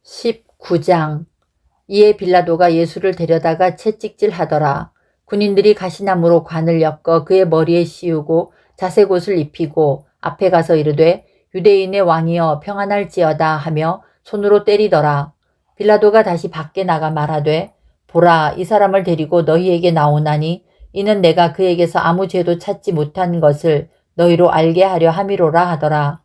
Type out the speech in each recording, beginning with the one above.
19장. 이에 빌라도가 예수를 데려다가 채찍질하더라. 군인들이 가시나무로 관을 엮어 그의 머리에 씌우고 자색옷을 입히고 앞에 가서 이르되 유대인의 왕이여 평안할지어다 하며 손으로 때리더라. 빌라도가 다시 밖에 나가 말하되 보라, 이 사람을 데리고 너희에게 나오나니 이는 내가 그에게서 아무 죄도 찾지 못한 것을 너희로 알게 하려 함이로라 하더라.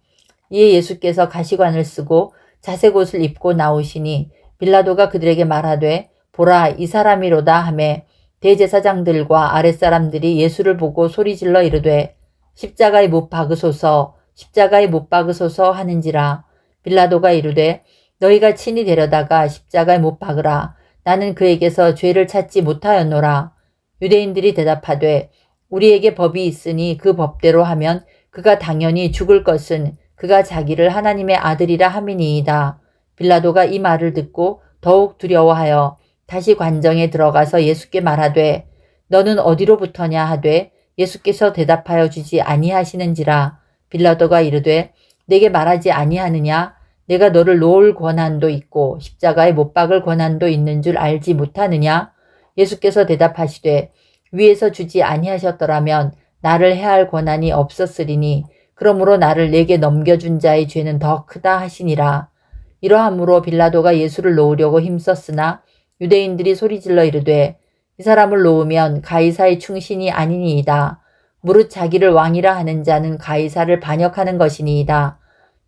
이에 예수께서 가시관을 쓰고 자색옷을 입고 나오시니 빌라도가 그들에게 말하되 보라, 이 사람이로다 하매 대제사장들과 아랫사람들이 예수를 보고 소리질러 이르되 십자가에 못 박으소서, 십자가에 못 박으소서 하는지라. 빌라도가 이르되 너희가 친히 데려다가 십자가에 못 박으라. 나는 그에게서 죄를 찾지 못하였노라. 유대인들이 대답하되 우리에게 법이 있으니 그 법대로 하면 그가 당연히 죽을 것은 그가 자기를 하나님의 아들이라 함이니이다. 빌라도가 이 말을 듣고 더욱 두려워하여 다시 관정에 들어가서 예수께 말하되 너는 어디로부터냐 하되 예수께서 대답하여 주지 아니하시는지라. 빌라도가 이르되 내게 말하지 아니하느냐? 내가 너를 놓을 권한도 있고 십자가에 못 박을 권한도 있는 줄 알지 못하느냐? 예수께서 대답하시되 위에서 주지 아니하셨더라면 나를 해할 권한이 없었으리니 그러므로 나를 내게 넘겨준 자의 죄는 더 크다 하시니라. 이러함으로 빌라도가 예수를 놓으려고 힘썼으나 유대인들이 소리질러 이르되 이 사람을 놓으면 가이사의 충신이 아니니이다. 무릇 자기를 왕이라 하는 자는 가이사를 반역하는 것이니이다.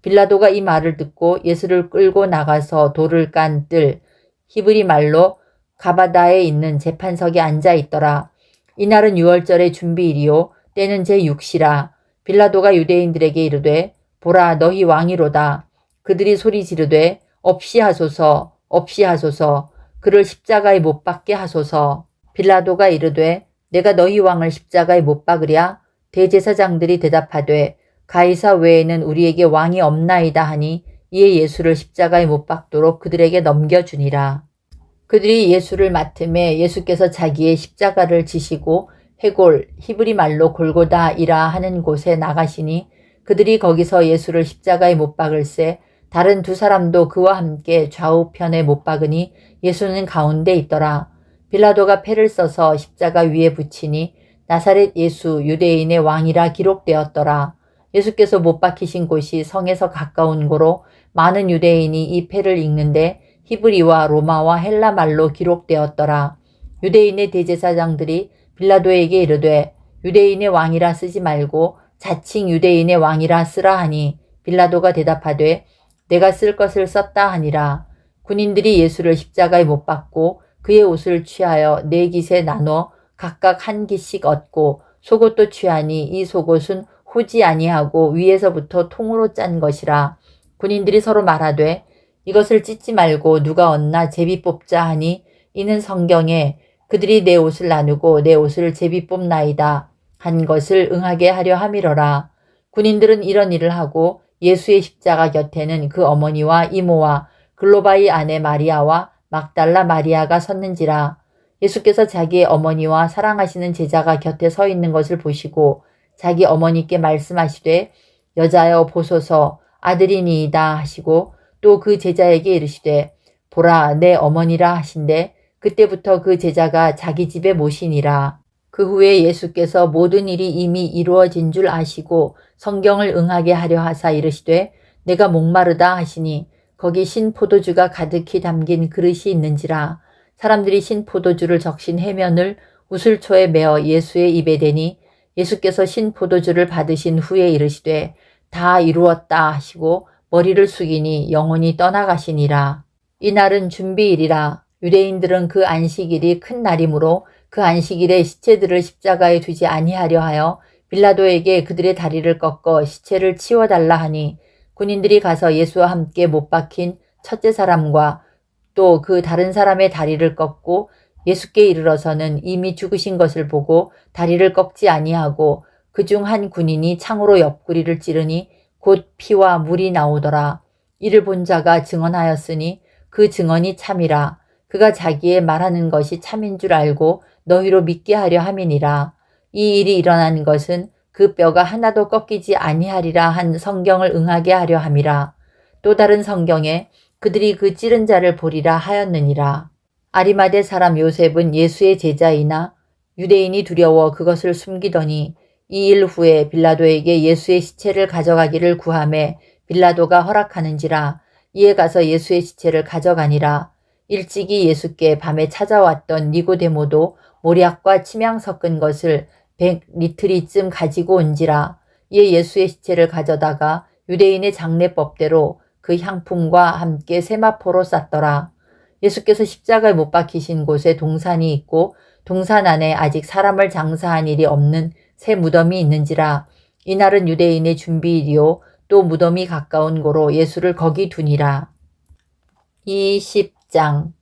빌라도가 이 말을 듣고 예수를 끌고 나가서 돌을 깐 뜰, 히브리 말로 가바다에 있는 재판석에 앉아 있더라. 이날은 유월절의 준비일이요 때는 제6시라. 빌라도가 유대인들에게 이르되 보라, 너희 왕이로다. 그들이 소리 지르되 없이 하소서, 없이 하소서. 그를 십자가에 못 박게 하소서. 빌라도가 이르되 내가 너희 왕을 십자가에 못 박으랴? 대제사장들이 대답하되 가이사 외에는 우리에게 왕이 없나이다 하니 이에 예수를 십자가에 못 박도록 그들에게 넘겨주니라. 그들이 예수를 맡음에 예수께서 자기의 십자가를 지시고 해골, 히브리 말로 골고다이라 하는 곳에 나가시니 그들이 거기서 예수를 십자가에 못 박을새 다른 두 사람도 그와 함께 좌우편에 못 박으니 예수는 가운데 있더라. 빌라도가 패를 써서 십자가 위에 붙이니 나사렛 예수 유대인의 왕이라 기록되었더라. 예수께서 못 박히신 곳이 성에서 가까운 고로 많은 유대인이 이 패를 읽는데 히브리와 로마와 헬라 말로 기록되었더라. 유대인의 대제사장들이 빌라도에게 이르되 유대인의 왕이라 쓰지 말고 자칭 유대인의 왕이라 쓰라 하니 빌라도가 대답하되 내가 쓸 것을 썼다 하니라. 군인들이 예수를 십자가에 못 박고 그의 옷을 취하여 네 깃에 나눠 각각 한 깃씩 얻고 속옷도 취하니 이 속옷은 후지 아니하고 위에서부터 통으로 짠 것이라. 군인들이 서로 말하되 이것을 찢지 말고 누가 얻나 제비 뽑자 하니 이는 성경에 그들이 내 옷을 나누고 내 옷을 제비 뽑나이다 한 것을 응하게 하려 함이러라. 군인들은 이런 일을 하고 예수의 십자가 곁에는 그 어머니와 이모와 글로바의 아내 마리아와 막달라 마리아가 섰는지라. 예수께서 자기의 어머니와 사랑하시는 제자가 곁에 서 있는 것을 보시고 자기 어머니께 말씀하시되 여자여 보소서 아들이니이다 하시고 또 그 제자에게 이르시되 보라 내 어머니라 하신대 그때부터 그 제자가 자기 집에 모시니라. 그 후에 예수께서 모든 일이 이미 이루어진 줄 아시고 성경을 응하게 하려 하사 이르시되 내가 목마르다 하시니 거기 신포도주가 가득히 담긴 그릇이 있는지라. 사람들이 신포도주를 적신 해면을 우슬초에 메어 예수의 입에 대니 예수께서 신포도주를 받으신 후에 이르시되 다 이루었다 하시고 머리를 숙이니 영혼이 떠나가시니라. 이날은 준비일이라. 유대인들은 그 안식일이 큰 날이므로 그 안식일에 시체들을 십자가에 두지 아니하려 하여 빌라도에게 그들의 다리를 꺾어 시체를 치워달라 하니 군인들이 가서 예수와 함께 못 박힌 첫째 사람과 또 그 다른 사람의 다리를 꺾고 예수께 이르러서는 이미 죽으신 것을 보고 다리를 꺾지 아니하고 그중 한 군인이 창으로 옆구리를 찌르니 곧 피와 물이 나오더라. 이를 본 자가 증언하였으니 그 증언이 참이라. 그가 자기의 말하는 것이 참인 줄 알고 너희로 믿게 하려 함이니라. 이 일이 일어난 것은 그 뼈가 하나도 꺾이지 아니하리라 한 성경을 응하게 하려 함이라. 또 다른 성경에 그들이 그 찌른 자를 보리라 하였느니라. 아리마대 사람 요셉은 예수의 제자이나 유대인이 두려워 그것을 숨기더니 2일 후에 빌라도에게 예수의 시체를 가져가기를 구하매 빌라도가 허락하는지라. 이에 가서 예수의 시체를 가져가니라. 일찍이 예수께 밤에 찾아왔던 니고데모도 모략과 침향 섞은 것을 100리트리쯤 가지고 온지라. 이에 예수의 시체를 가져다가 유대인의 장례법대로 그 향품과 함께 세마포로 쌌더라. 예수께서 십자가에 못 박히신 곳에 동산이 있고 동산 안에 아직 사람을 장사한 일이 없는 새 무덤이 있는지라. 이날은 유대인의 준비일이요 또 무덤이 가까운 고로 예수를 거기 두니라. 20장.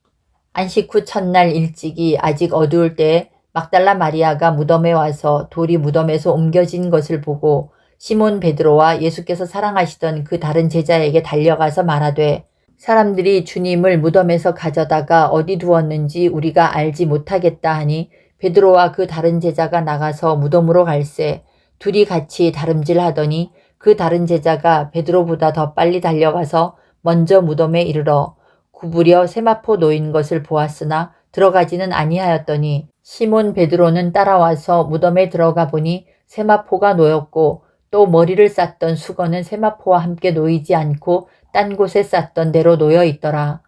안식 후 첫날 일찍이 아직 어두울 때에 막달라 마리아가 무덤에 와서 돌이 무덤에서 옮겨진 것을 보고 시몬 베드로와 예수께서 사랑하시던 그 다른 제자에게 달려가서 말하되 사람들이 주님을 무덤에서 가져다가 어디 두었는지 우리가 알지 못하겠다 하니 베드로와 그 다른 제자가 나가서 무덤으로 갈새 둘이 같이 다름질하더니 그 다른 제자가 베드로보다 더 빨리 달려가서 먼저 무덤에 이르러 구부려 세마포 놓인 것을 보았으나 들어가지는 아니하였더니 시몬 베드로는 따라와서 무덤에 들어가 보니 세마포가 놓였고 또 머리를 쌌던 수건은 세마포와 함께 놓이지 않고 딴 곳에 쌌던 대로 놓여 있더라.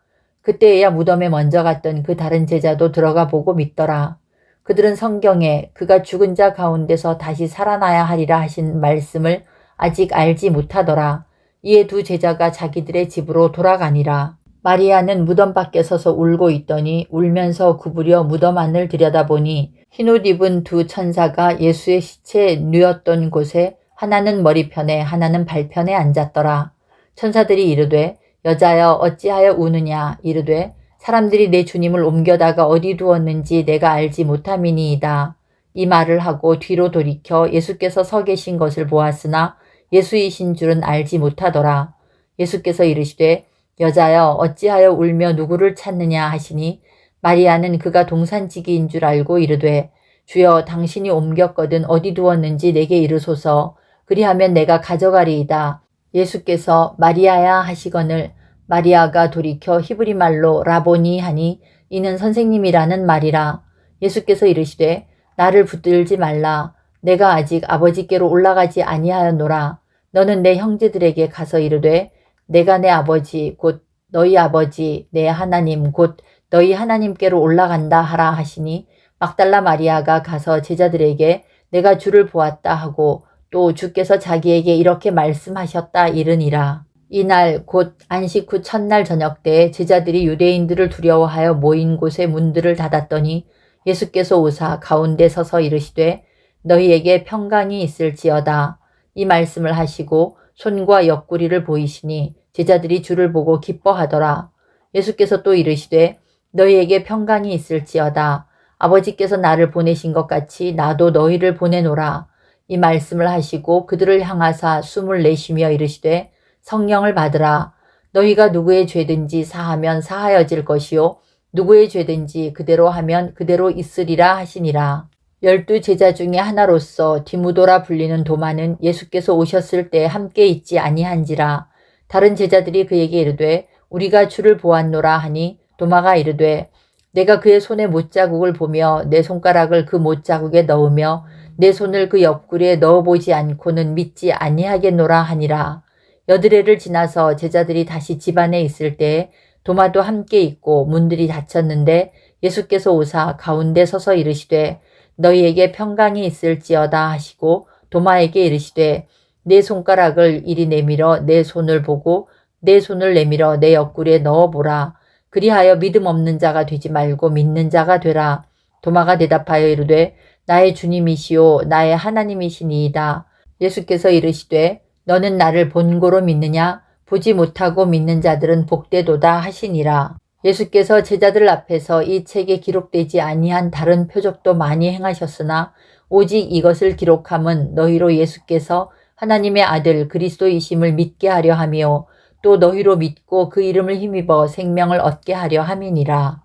그때에야 무덤에 먼저 갔던 그 다른 제자도 들어가 보고 믿더라. 그들은 성경에 그가 죽은 자 가운데서 다시 살아나야 하리라 하신 말씀을 아직 알지 못하더라. 이에 두 제자가 자기들의 집으로 돌아가니라. 마리아는 무덤 밖에 서서 울고 있더니 울면서 구부려 무덤 안을 들여다보니 흰옷 입은 두 천사가 예수의 시체에 누였던 곳에 하나는 머리편에 하나는 발편에 앉았더라. 천사들이 이르되 여자여 어찌하여 우느냐. 이르되 사람들이 내 주님을 옮겨다가 어디 두었는지 내가 알지 못함이니이다. 이 말을 하고 뒤로 돌이켜 예수께서 서 계신 것을 보았으나 예수이신 줄은 알지 못하더라. 예수께서 이르시되 여자여 어찌하여 울며 누구를 찾느냐 하시니 마리아는 그가 동산지기인 줄 알고 이르되 주여 당신이 옮겼거든 어디 두었는지 내게 이르소서. 그리하면 내가 가져가리이다. 예수께서 마리아야 하시거늘 마리아가 돌이켜 히브리 말로 라보니 하니 이는 선생님이라는 말이라. 예수께서 이르시되 나를 붙들지 말라. 내가 아직 아버지께로 올라가지 아니하였노라. 너는 내 형제들에게 가서 이르되 내가 내 아버지 곧 너희 아버지 내 하나님 곧 너희 하나님께로 올라간다 하라 하시니 막달라 마리아가 가서 제자들에게 내가 주를 보았다 하고 또 주께서 자기에게 이렇게 말씀하셨다 이르니라. 이날 곧 안식 후 첫날 저녁 때에 제자들이 유대인들을 두려워하여 모인 곳의 문들을 닫았더니 예수께서 오사 가운데 서서 이르시되 너희에게 평강이 있을지어다. 이 말씀을 하시고 손과 옆구리를 보이시니 제자들이 주를 보고 기뻐하더라. 예수께서 또 이르시되 너희에게 평강이 있을지어다. 아버지께서 나를 보내신 것 같이 나도 너희를 보내노라. 이 말씀을 하시고 그들을 향하사 숨을 내쉬며 이르시되 성령을 받으라. 너희가 누구의 죄든지 사하면 사하여질 것이요 누구의 죄든지 그대로 하면 그대로 있으리라 하시니라. 12 제자 중에 하나로서 디무도라 불리는 도마는 예수께서 오셨을 때 함께 있지 아니한지라. 다른 제자들이 그에게 이르되 우리가 주를 보았노라 하니 도마가 이르되 내가 그의 손에 못자국을 보며 내 손가락을 그 못자국에 넣으며 내 손을 그 옆구리에 넣어보지 않고는 믿지 아니하겠노라 하니라. 여드레를 지나서 제자들이 다시 집안에 있을 때에 도마도 함께 있고 문들이 닫혔는데 예수께서 오사 가운데 서서 이르시되 너희에게 평강이 있을지어다 하시고 도마에게 이르시되 내 손가락을 이리 내밀어 내 손을 보고 내 손을 내밀어 내 옆구리에 넣어보라. 그리하여 믿음 없는 자가 되지 말고 믿는 자가 되라. 도마가 대답하여 이르되 나의 주님이시오 나의 하나님이시니이다. 예수께서 이르시되 너는 나를 본고로 믿느냐? 보지 못하고 믿는 자들은 복되도다 하시니라. 예수께서 제자들 앞에서 이 책에 기록되지 아니한 다른 표적도 많이 행하셨으나 오직 이것을 기록함은 너희로 예수께서 하나님의 아들 그리스도이심을 믿게 하려 하며 또 너희로 믿고 그 이름을 힘입어 생명을 얻게 하려 함이니라.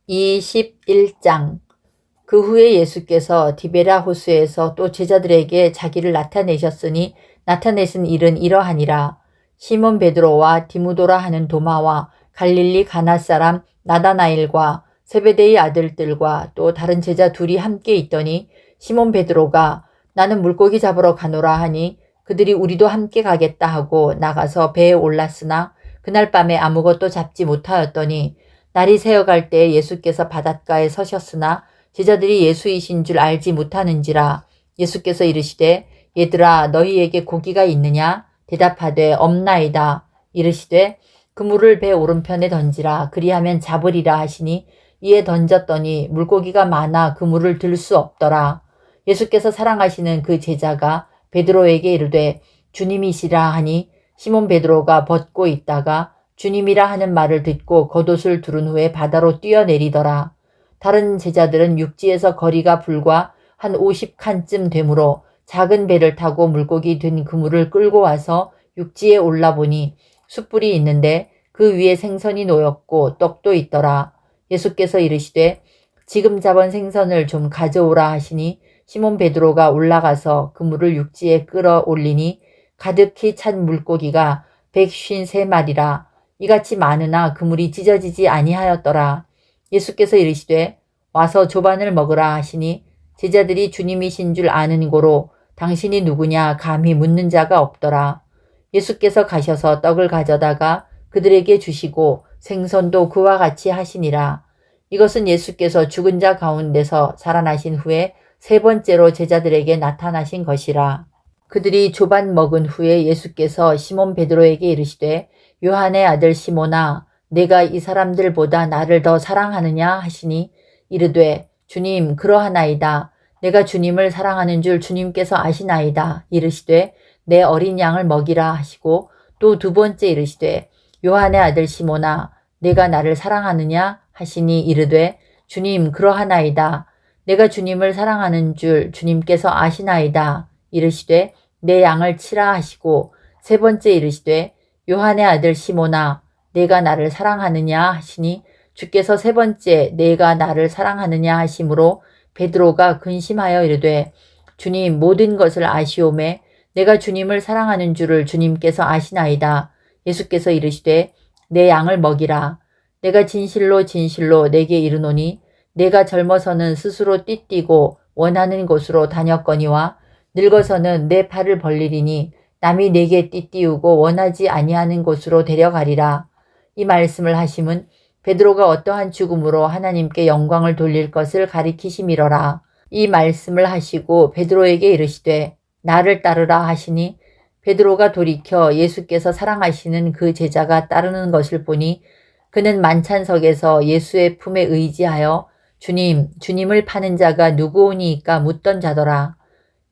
21장. 그 후에 예수께서 디베랴 호수에서 또 제자들에게 자기를 나타내셨으니 나타내신 일은 이러하니라. 시몬 베드로와 디무도라 하는 도마와 갈릴리 가나 사람 나다나엘과 세베데의 아들들과 또 다른 제자 둘이 함께 있더니 시몬 베드로가 나는 물고기 잡으러 가노라 하니 그들이 우리도 함께 가겠다 하고 나가서 배에 올랐으나 그날 밤에 아무것도 잡지 못하였더니 날이 새어갈 때 예수께서 바닷가에 서셨으나 제자들이 예수이신 줄 알지 못하는지라. 예수께서 이르시되 얘들아 너희에게 고기가 있느냐? 대답하되 없나이다. 이르시되 그물을 배 오른편에 던지라. 그리하면 잡으리라 하시니 이에 던졌더니 물고기가 많아 그물을 들 수 없더라. 예수께서 사랑하시는 그 제자가 베드로에게 이르되 주님이시라 하니 시몬 베드로가 벗고 있다가 주님이라 하는 말을 듣고 겉옷을 두른 후에 바다로 뛰어내리더라. 다른 제자들은 육지에서 거리가 불과 한 50칸쯤 되므로 작은 배를 타고 물고기 든 그물을 끌고 와서 육지에 올라보니 숯불이 있는데 그 위에 생선이 놓였고 떡도 있더라. 예수께서 이르시되 지금 잡은 생선을 좀 가져오라 하시니 시몬 베드로가 올라가서 그물을 육지에 끌어올리니 가득히 찬 물고기가 153마리라. 이같이 많으나 그물이 찢어지지 아니하였더라. 예수께서 이르시되 와서 조반을 먹으라 하시니 제자들이 주님이신 줄 아는 고로 당신이 누구냐 감히 묻는 자가 없더라. 예수께서 가셔서 떡을 가져다가 그들에게 주시고 생선도 그와 같이 하시니라. 이것은 예수께서 죽은 자 가운데서 살아나신 후에 세 번째로 제자들에게 나타나신 것이라. 그들이 조반 먹은 후에 예수께서 시몬 베드로에게 이르시되 요한의 아들 시몬아 내가 이 사람들보다 나를 더 사랑하느냐 하시니 이르되 주님 그러하나이다. 내가 주님을 사랑하는 줄 주님께서 아시나이다. 이르시되 내 어린 양을 먹이라 하시고 또 두 번째 이르시되 요한의 아들 시몬아 내가 나를 사랑하느냐 하시니 이르되 주님 그러하나이다. 내가 주님을 사랑하는 줄 주님께서 아시나이다. 이르시되 내 양을 치라 하시고 세 번째 이르시되 요한의 아들 시몬아 내가 나를 사랑하느냐 하시니 주께서 세 번째 내가 나를 사랑하느냐 하심으로 베드로가 근심하여 이르되 주님 모든 것을 아시오매 내가 주님을 사랑하는 줄을 주님께서 아시나이다. 예수께서 이르시되 내 양을 먹이라. 내가 진실로 진실로 내게 이르노니 내가 젊어서는 스스로 띠띠고 원하는 곳으로 다녔거니와 늙어서는 내 팔을 벌리리니 남이 내게 띠띠우고 원하지 아니하는 곳으로 데려가리라. 이 말씀을 하심은 베드로가 어떠한 죽음으로 하나님께 영광을 돌릴 것을 가리키심이러라. 이 말씀을 하시고 베드로에게 이르시되 나를 따르라 하시니 베드로가 돌이켜 예수께서 사랑하시는 그 제자가 따르는 것을 보니 그는 만찬석에서 예수의 품에 의지하여 주님을 파는 자가 누구오니이까 묻던 자더라.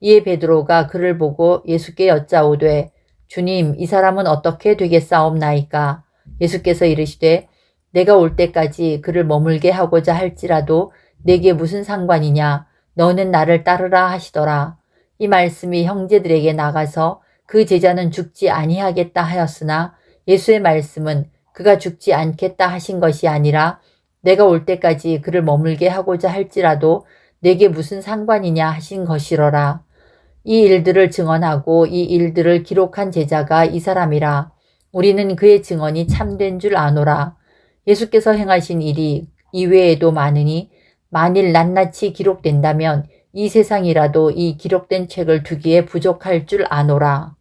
이에 베드로가 그를 보고 예수께 여짜오되 주님 이 사람은 어떻게 되겠사옵나이까. 예수께서 이르시되 내가 올 때까지 그를 머물게 하고자 할지라도 내게 무슨 상관이냐. 너는 나를 따르라 하시더라. 이 말씀이 형제들에게 나가서 그 제자는 죽지 아니하겠다 하였으나 예수의 말씀은 그가 죽지 않겠다 하신 것이 아니라 내가 올 때까지 그를 머물게 하고자 할지라도 내게 무슨 상관이냐 하신 것이러라. 이 일들을 증언하고 이 일들을 기록한 제자가 이 사람이라. 우리는 그의 증언이 참된 줄 아노라. 예수께서 행하신 일이 이외에도 많으니 만일 낱낱이 기록된다면 이 세상이라도 이 기록된 책을 두기에 부족할 줄 아노라.